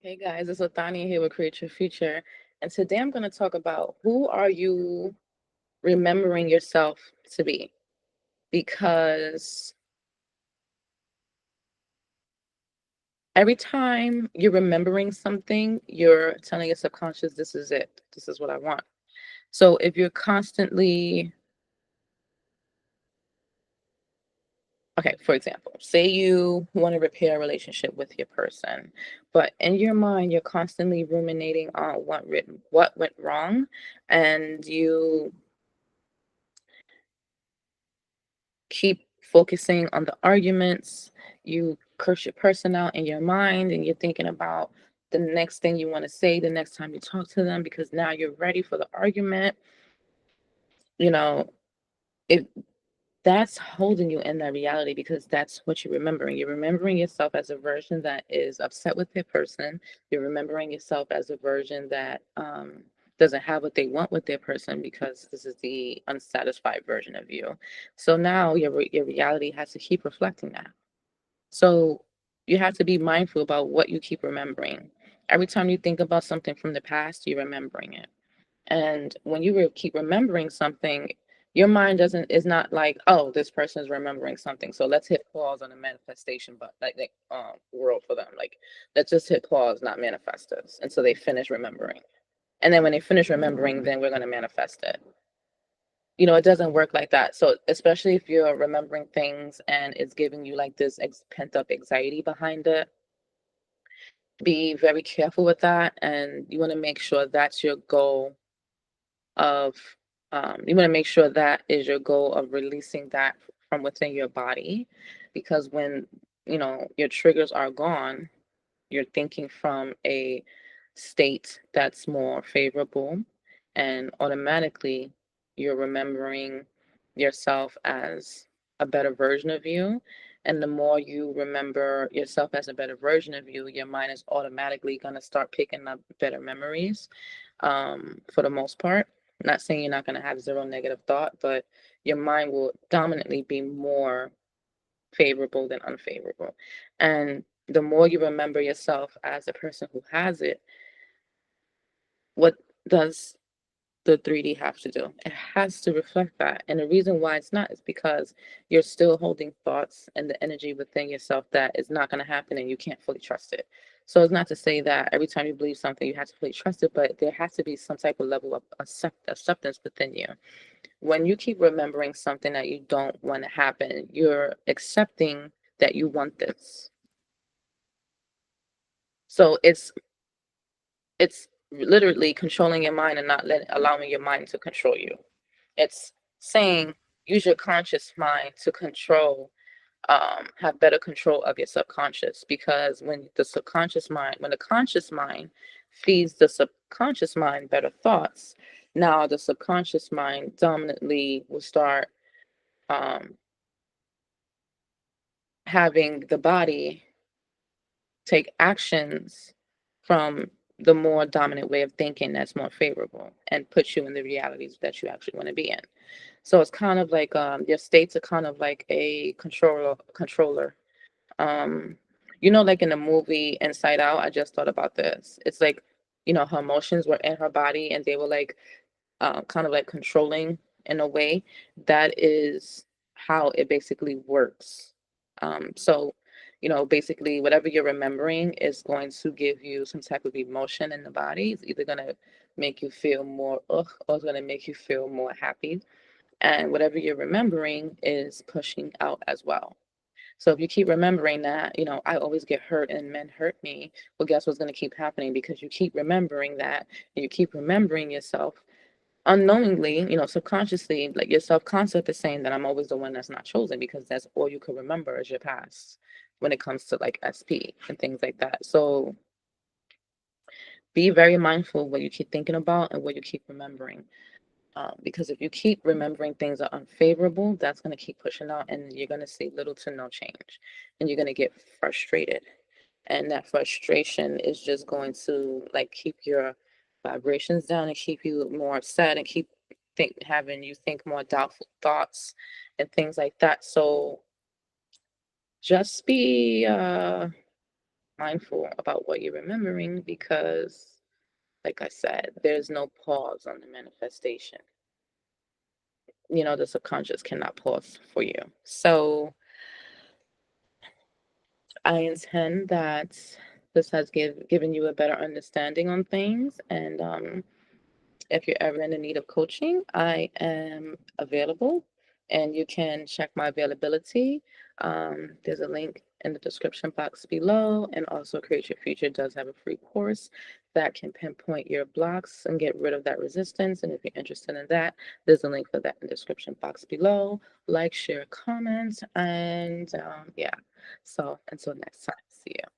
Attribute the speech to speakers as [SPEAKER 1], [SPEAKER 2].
[SPEAKER 1] Hey guys, it's Othania here with Create Your Future. And today I'm going to talk about who are you remembering yourself to be? Because every time you're remembering something, you're telling your subconscious, this is it. This is what I want. So if you're constantly, okay, for example, say you want to repair a relationship with your person, but in your mind, you're constantly ruminating on what went wrong, and you keep focusing on the arguments. You curse your person out in your mind, and you're thinking about the next thing you want to say the next time you talk to them because now you're ready for the argument. You know, if that's holding you in that reality because that's what you're remembering. You're remembering yourself as a version that is upset with their person. You're remembering yourself as a version that doesn't have what they want with their person because this is the unsatisfied version of you. So now your reality has to keep reflecting that. So you have to be mindful about what you keep remembering. Every time you think about something from the past, you're remembering it. And when you keep remembering something, your mind doesn't is not like, oh, this person is remembering something. So let's hit pause on the manifestation, but like world for them. Like let's just hit pause, not manifest this until they finish remembering. And then when they finish remembering, then we're gonna manifest it. It doesn't work like that. So especially if you're remembering things and it's giving you like this pent up anxiety behind it, be very careful with that. And you want to make sure that's your goal of you want to make sure that is your goal of releasing that from within your body, because when your triggers are gone, you're thinking from a state that's more favorable, and automatically you're remembering yourself as a better version of you. And the more you remember yourself as a better version of you, your mind is automatically going to start picking up better memories, for the most part. I'm not saying you're not going to have zero negative thought, but your mind will dominantly be more favorable than unfavorable. And the more you remember yourself as a person who has it, what does the 3D have to do? It has to reflect that. And the reason why it's not is because you're still holding thoughts and the energy within yourself that is not going to happen and you can't fully trust it. So it's not to say that every time you believe something, you have to fully trust it, but there has to be some type of level of acceptance within you. When you keep remembering something that you don't want to happen, you're accepting that you want this. So it's literally controlling your mind and not allowing your mind to control you. It's saying use your conscious mind to have better control of your subconscious, because when the conscious mind feeds the subconscious mind better thoughts, now the subconscious mind dominantly will start um, having the body take actions from the more dominant way of thinking that's more favorable and put you in the realities that you actually want to be in. So it's kind of like your states are kind of like a controller. Um, like in the movie Inside Out, I just thought about this. It's like, her emotions were in her body and they were like kind of like controlling in a way. That is how it basically works. So, basically, whatever you're remembering is going to give you some type of emotion in the body. It's either going to make you feel more ugh, or it's going to make you feel more happy. And whatever you're remembering is pushing out as well. So if you keep remembering that, I always get hurt and men hurt me, well, guess what's going to keep happening? Because you keep remembering that, and you keep remembering yourself unknowingly, subconsciously, like your self concept is saying that I'm always the one that's not chosen, because that's all you can remember is your past when it comes to like SP and things like that. So be very mindful what you keep thinking about and what you keep remembering. Because if you keep remembering things are unfavorable, that's going to keep pushing out and you're going to see little to no change. And you're going to get frustrated. And that frustration is just going to like keep your vibrations down and keep you more upset and keep having you think more doubtful thoughts and things like that. So just be mindful about what you're remembering because, like I said, there's no pause on the manifestation. The subconscious cannot pause for you. So I intend that this has given you a better understanding on things. And if you're ever in the need of coaching, I am available and you can check my availability. There's a link in the description box below. And also, Create Your Future does have a free course that can pinpoint your blocks and get rid of that resistance. And if you're interested in that, there's a link for that in the description box below. Like, share, comment, and yeah. So until next time, see you.